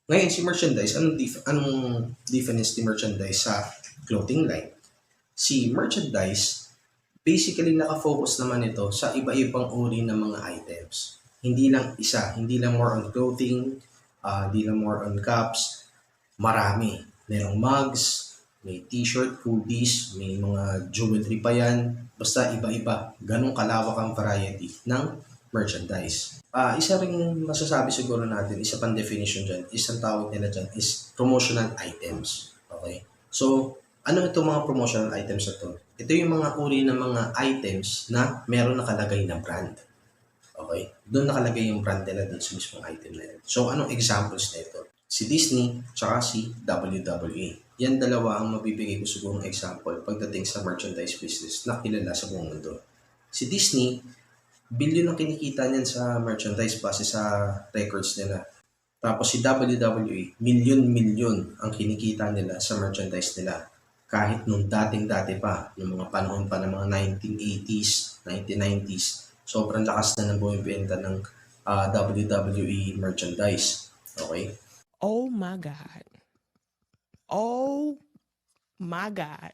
Ngayon si merchandise, anong difference ni merchandise sa clothing line? Si merchandise, basically naka-focus naman ito sa iba-ibang uri ng mga items. Hindi lang isa, hindi lang more on clothing, hindi lang more on cups, marami. Merong mugs, may t-shirt, hoodies, may mga jewelry pa yan. Basta iba-iba. Ganong kalawak ang variety ng merchandise. Isa ring masasabi siguro natin, isa pang definition dyan, isang tawag nila dyan is promotional items. Okay? So, ano itong mga promotional items na to? Ito yung mga uri ng mga items na meron nakalagay na brand. Okay? Doon nakalagay yung brand nila doon sa mismong item na yun. So, anong examples na ito? Si Disney, tsaka si WWE. Yan dalawa ang mabibigay ko siguro ng example pagdating sa merchandise business na kilala sa buong mundo. Si Disney, billion ang kinikita niyan sa merchandise base sa records nila. Tapos si WWE, milyon-milyon ang kinikita nila sa merchandise nila. Kahit nung dating-dati pa, nung mga panahon pa ng mga 1980s, 1990s, sobrang lakas na ng bumibenta ng WWE merchandise. Okay? Oh my God. Oh my God.